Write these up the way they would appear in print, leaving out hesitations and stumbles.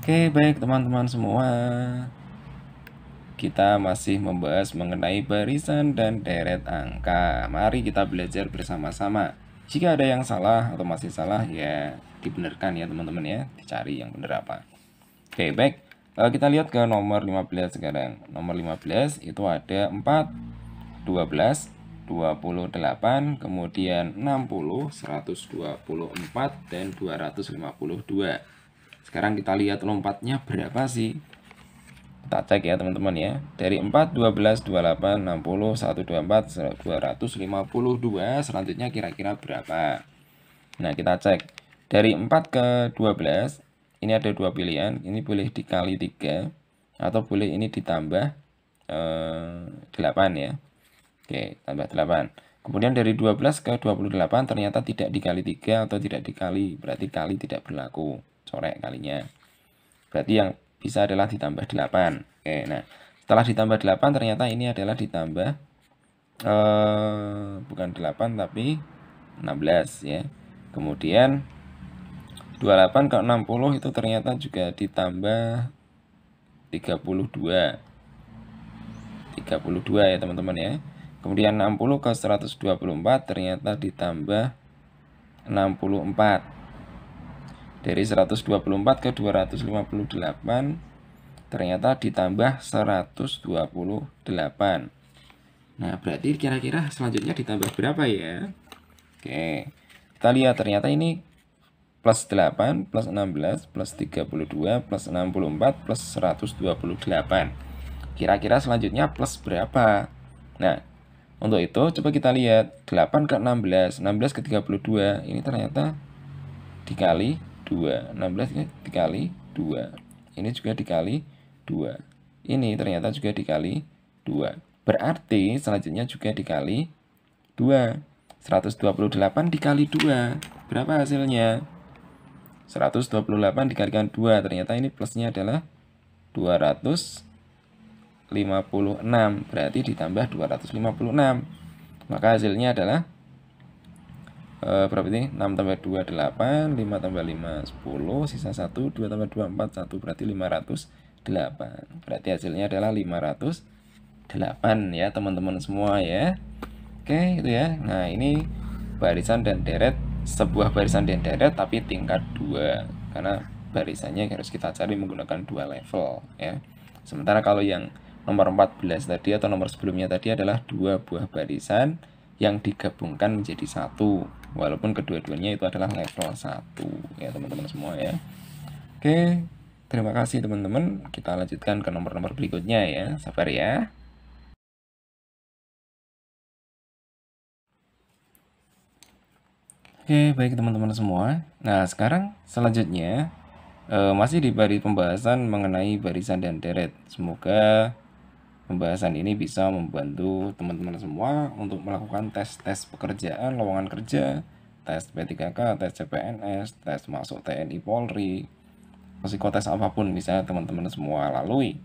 Oke, baik teman-teman semua. Kita masih membahas mengenai barisan dan deret angka. Mari kita belajar bersama-sama. Jika ada yang salah atau masih salah, ya dibenarkan ya teman-teman ya. Dicari yang benar apa. Oke, baik. Kita lihat ke nomor 15 sekarang. Nomor 15 itu ada 4, 12, 28, kemudian 60, 124, dan 252. Sekarang kita lihat lompatnya berapa sih? Kita cek ya teman-teman ya. Dari 4, 12, 28, 60, 124, 252, selanjutnya kira-kira berapa? Nah, kita cek. Dari 4 ke 12, ini ada dua pilihan. Ini boleh dikali 3, atau boleh ini ditambah 8 ya. Oke, tambah 8. Kemudian dari 12 ke 28 ternyata tidak dikali 3 atau tidak dikali, berarti kali tidak berlaku. Corek kalinya. Berarti yang bisa adalah ditambah 8. Oke, nah setelah ditambah 8 ternyata ini adalah ditambah bukan 8 tapi 16 ya. Kemudian 28 ke 60 itu ternyata juga ditambah 32. 32 ya teman-teman ya. Kemudian 60 ke 124 ternyata ditambah 64. Dari 124 ke 258 ternyata ditambah 128. Nah, berarti kira-kira selanjutnya ditambah berapa ya? Oke, kita lihat ternyata ini plus 8, plus 16, plus 32, plus 64, plus 128. Kira-kira selanjutnya plus berapa? Nah, untuk itu coba kita lihat 8 ke 16, 16 ke 32, ini ternyata dikali 2, 16 dikali 2, ini juga dikali 2, ini ternyata juga dikali 2, berarti selanjutnya juga dikali 2. 128 dikali 2, berapa hasilnya? 128 dikalikan 2, ternyata ini plusnya adalah 256, berarti ditambah 256, maka hasilnya adalah berapa ini? 6 tambah 2, 8, 5 tambah 5, 10, sisa 1, 2 tambah 2, 4, 1, berarti 508. Berarti hasilnya adalah 508 ya teman-teman semua ya. Oke, itu ya. Nah, ini barisan dan deret, sebuah barisan dan deret tapi tingkat 2. Karena barisannya harus kita cari menggunakan 2 level ya. Sementara kalau yang nomor 14 tadi atau nomor sebelumnya tadi adalah 2 buah barisan yang digabungkan menjadi 1, walaupun kedua-duanya itu adalah level 1 ya teman-teman semua ya. Oke, terima kasih teman-teman. Kita lanjutkan ke nomor-nomor berikutnya ya. Sabar ya. Oke, baik teman-teman semua. Nah, sekarang selanjutnya masih di pembahasan mengenai barisan dan deret. Semoga pembahasan ini bisa membantu teman-teman semua untuk melakukan tes-tes pekerjaan, lowongan kerja, tes P3K, tes CPNS, tes masuk TNI Polri, psikotes apapun bisa teman-teman semua lalui.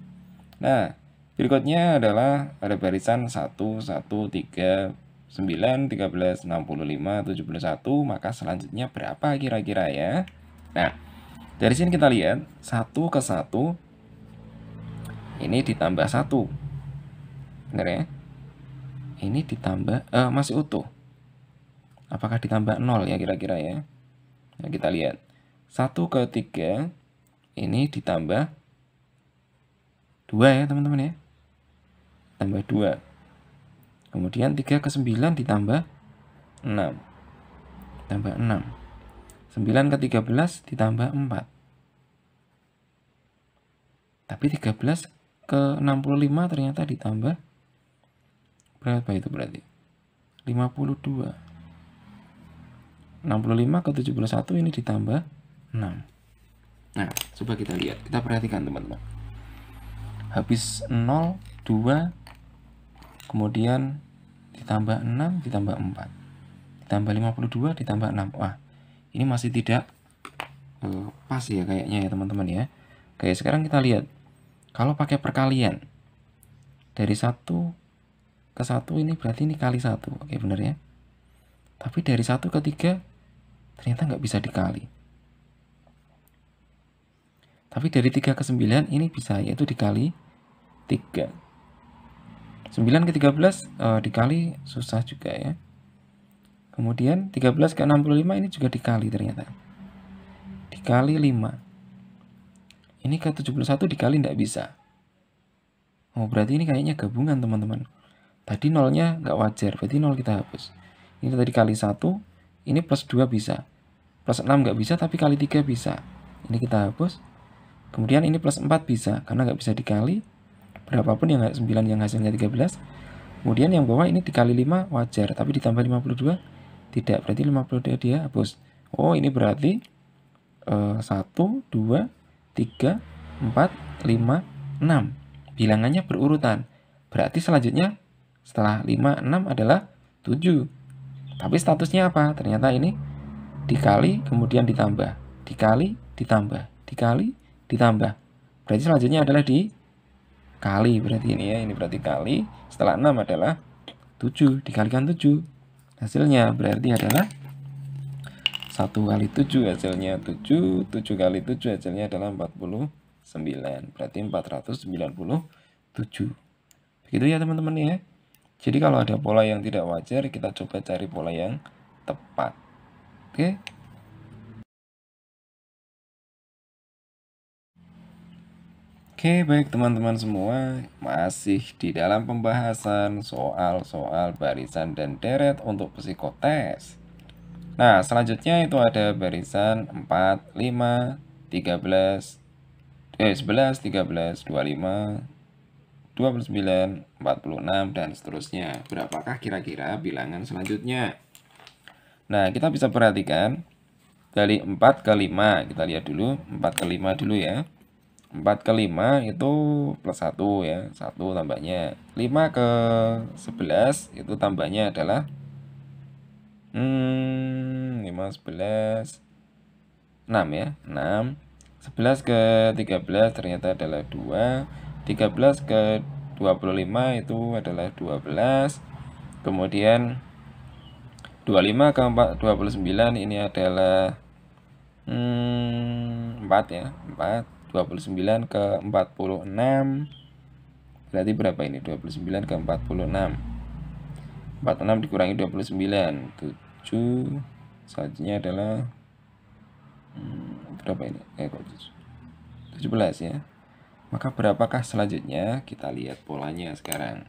Nah, berikutnya adalah ada barisan 1, 1, 3, 9, 13, 65, 71, maka selanjutnya berapa kira-kira ya? Nah, dari sini kita lihat 1 ke 1 ini ditambah 1. Benar ya? Ini ditambah masih utuh. Apakah ditambah 0 ya kira-kira ya? Nah, kita lihat. 1 ke 3 ini ditambah 2 ya teman-teman ya. Tambah 2. Kemudian 3 ke 9 ditambah 6. Tambah 6. 9 ke 13 ditambah 4. Tapi 13 ke 65 ternyata ditambah berapa itu berarti? 52. 65 ke 71 ini ditambah 6. Nah, coba kita lihat. Kita perhatikan teman-teman. Habis 0, 2, kemudian ditambah 6, ditambah 4. Ditambah 52, ditambah 6. Wah, ini masih tidak pas ya kayaknya ya teman-teman ya. Kayak sekarang kita lihat. Kalau pakai perkalian, dari 1 ke 1 ini berarti ini kali 1. Oke, benar ya. Tapi dari 1 ke 3 ternyata nggak bisa dikali. Tapi dari 3 ke 9 ini bisa, yaitu dikali 3. 9 ke 13 dikali susah juga ya. Kemudian 13 ke 65 ini juga dikali ternyata. Dikali 5. Ini ke 71 dikali tidak bisa. Oh, berarti ini kayaknya gabungan teman-teman. Tadi nolnya nggak wajar, berarti 0 kita hapus. Ini tadi kali 1, ini plus 2 bisa. Plus 6 nggak bisa, tapi kali 3 bisa. Ini kita hapus. Kemudian ini plus 4 bisa, karena nggak bisa dikali. Berapapun yang 9 yang hasilnya 13. Kemudian yang bawah ini dikali 5 wajar, tapi ditambah 52 tidak, berarti 52 dia hapus. Oh, ini berarti 1, 2, 3, 4, 5, 6. Bilangannya berurutan. Berarti selanjutnya setelah 5, 6 adalah 7. Tapi statusnya apa? Ternyata ini dikali kemudian ditambah. Dikali, ditambah. Dikali, ditambah. Berarti selanjutnya adalah dikali. Berarti ini ya, ini berarti kali. Setelah 6 adalah 7. Dikalikan 7. Hasilnya berarti adalah 1 kali 7 hasilnya 7. 7 kali 7 hasilnya adalah 49. Berarti 497. Begitu ya teman-teman ya. Jadi kalau ada pola yang tidak wajar, kita coba cari pola yang tepat. Oke. Oke, baik teman-teman semua, masih di dalam pembahasan soal-soal barisan dan deret untuk psikotes. Nah, selanjutnya itu ada barisan 4, 5, 13, 11, 13, 25, 29, 46, dan seterusnya. Berapakah kira-kira bilangan selanjutnya? Nah, kita bisa perhatikan dari 4 ke 5. Kita lihat dulu, 4 ke 5 dulu ya. 4 ke 5 itu plus 1 ya. 1 tambahnya. 5 ke 11 itu tambahnya adalah 5, 11, 6 ya. 6. 11 ke 13 ternyata adalah 2. 13 ke 25 itu adalah 12. Kemudian 25 ke 29 ini adalah 4 ya. 4. 29 ke 46. Berarti berapa ini? 29 ke 46. 46 dikurangi 29. 7. Selanjutnya adalah berapa ini? 17 ya. Maka berapakah selanjutnya? Kita lihat polanya sekarang.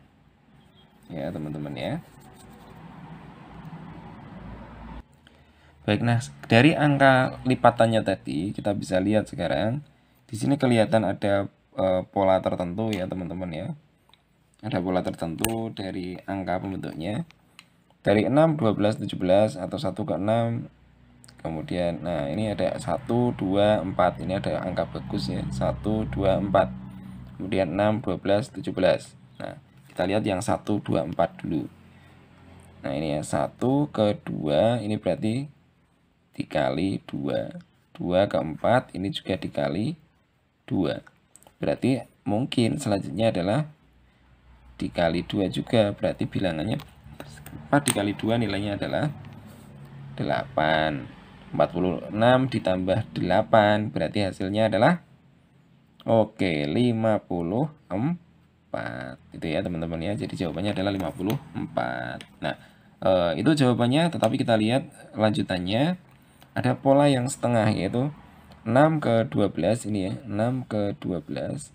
Ya, teman-teman ya. Baik, nah dari angka lipatannya tadi kita bisa lihat sekarang di sini kelihatan ada pola tertentu ya teman-teman ya. Ada pola tertentu dari angka pembentuknya. Dari 6, 12, 17 atau 1 ke 6. Kemudian nah ini ada 1, 2, 4. Ini ada angka bagus ya. 1, 2, 4. Kemudian 6, 12, 17. Nah, kita lihat yang 1, 2, 4 dulu. Nah, ini ya 1 ke 2 ini berarti dikali 2. 2 ke 4 ini juga dikali 2. Berarti mungkin selanjutnya adalah dikali 2 juga. Berarti bilangannya 4 dikali 2 nilainya adalah 8. 46 ditambah 8 berarti hasilnya adalah 54. Itu ya teman-teman ya. Jadi jawabannya adalah 54. Nah, itu jawabannya, tetapi kita lihat lanjutannya. Ada pola yang setengah yaitu 6 ke 12 ini ya. 6 ke 12.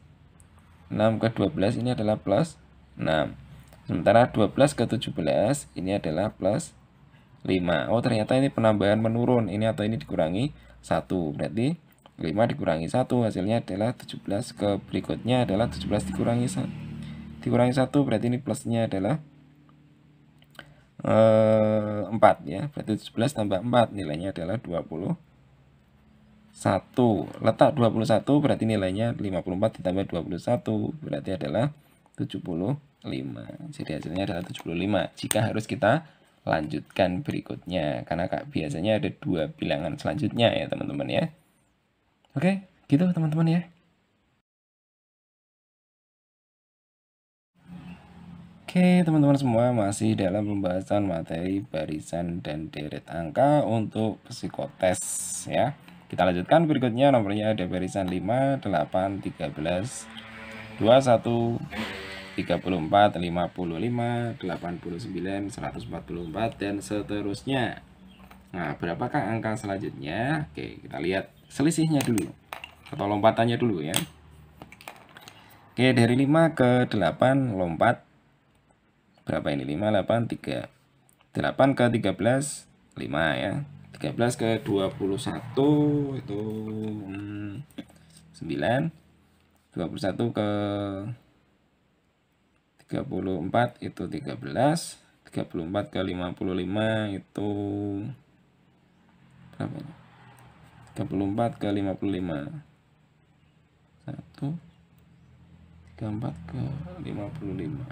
6 ke 12 ini adalah plus 6. Sementara 12 ke 17 ini adalah plus 5. Oh, ternyata ini penambahan menurun. Ini atau ini dikurangi 1. Berarti 5 dikurangi 1 hasilnya adalah 17. Ke berikutnya adalah 17 dikurangi 1. Dikurangi 1 berarti ini plusnya adalah 4 ya. Berarti 17 tambah 4 nilainya adalah 21. Letak 21 berarti nilainya 54 ditambah 21 berarti adalah 75. Jadi hasilnya adalah 75. Jika harus kita lanjutkan berikutnya karena biasanya ada 2 bilangan selanjutnya ya teman-teman ya. Oke, gitu teman-teman ya. Oke, teman-teman semua, masih dalam pembahasan materi barisan dan deret angka untuk psikotes ya. Kita lanjutkan berikutnya, nomornya ada barisan 5, 8, 13, 21, 34, 55, 89, 144, dan seterusnya. Nah, berapakah angka selanjutnya? Oke, kita lihat selisihnya dulu, atau lompatannya dulu ya. Oke, dari 5 ke 8 lompat. Berapa ini? 5, 8, 3. 8 ke 13, 5 ya. 13 ke 21 itu 9. 21 ke 34 itu 13. 34 ke 55 itu berapa ini? 34 ke 55. 1, 34 ke 55.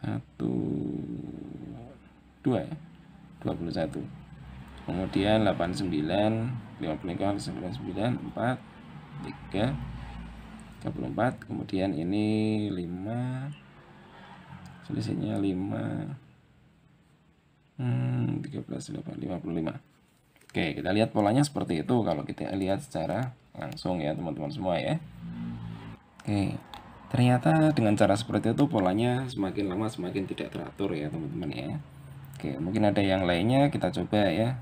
1, 2 ya. 21. Kemudian 89, 55, 99, 4, 3, 34. Kemudian ini 5. Selisihnya 5. 13, 8, 55. Oke, kita lihat polanya seperti itu kalau kita lihat secara langsung ya teman-teman semua ya. Oke, ternyata dengan cara seperti itu polanya semakin lama semakin tidak teratur ya teman-teman ya. Oke, mungkin ada yang lainnya, kita coba ya.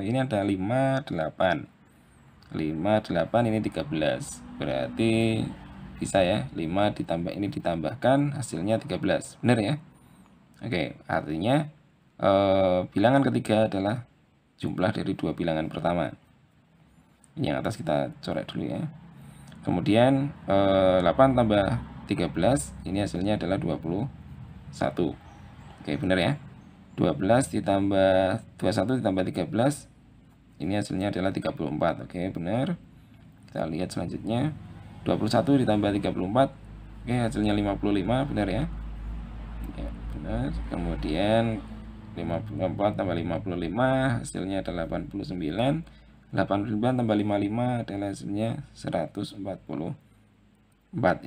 Ini ada 5, 8. 5, 8, ini 13. Berarti bisa ya, 5 ditambah ini ditambahkan hasilnya 13. Benar ya? Oke, artinya bilangan ketiga adalah jumlah dari dua bilangan pertama. Ini yang atas kita coret dulu ya. Kemudian 8 tambah 13, ini hasilnya adalah 21. Oke, benar ya? 12 ditambah 21 ditambah 13, ini hasilnya adalah 34. Oke, benar. Kita lihat selanjutnya. 21 ditambah 34, oke, hasilnya 55, benar ya? Ya, benar. Kemudian 54 tambah 55 hasilnya adalah 89. 89 tambah 55 adalah hasilnya 144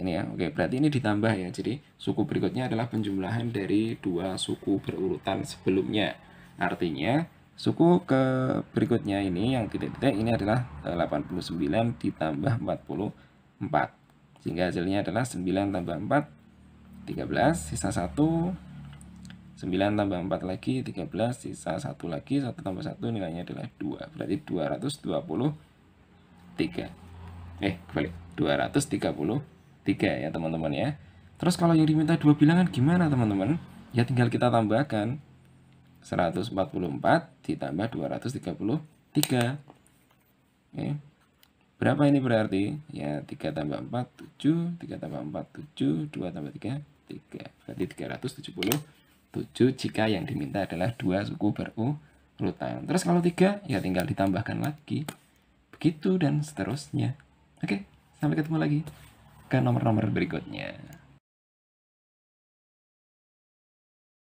ini ya. Oke, berarti ini ditambah ya. Jadi suku berikutnya adalah penjumlahan dari dua suku berurutan sebelumnya. Artinya suku ke berikutnya ini yang titik-titik ini adalah 89 ditambah 44. Sehingga hasilnya adalah 9 tambah 4 13, sisa 1. 9 tambah 4 lagi 13, sisa 1 lagi, 1 tambah 1 nilainya adalah 2. Berarti 223. Kembali 233 ya teman-teman ya. Terus kalau yang diminta dua bilangan gimana teman-teman? Ya tinggal kita tambahkan 144 ditambah 233. Berapa ini berarti? Ya 3 tambah 4 7, 3 tambah 4 7, 2 tambah 3 3. Berarti 377 jika yang diminta adalah dua suku berurutan. Terus kalau 3 ya tinggal ditambahkan lagi. Begitu dan seterusnya. Oke, sampai ketemu lagi ke nomor-nomor berikutnya.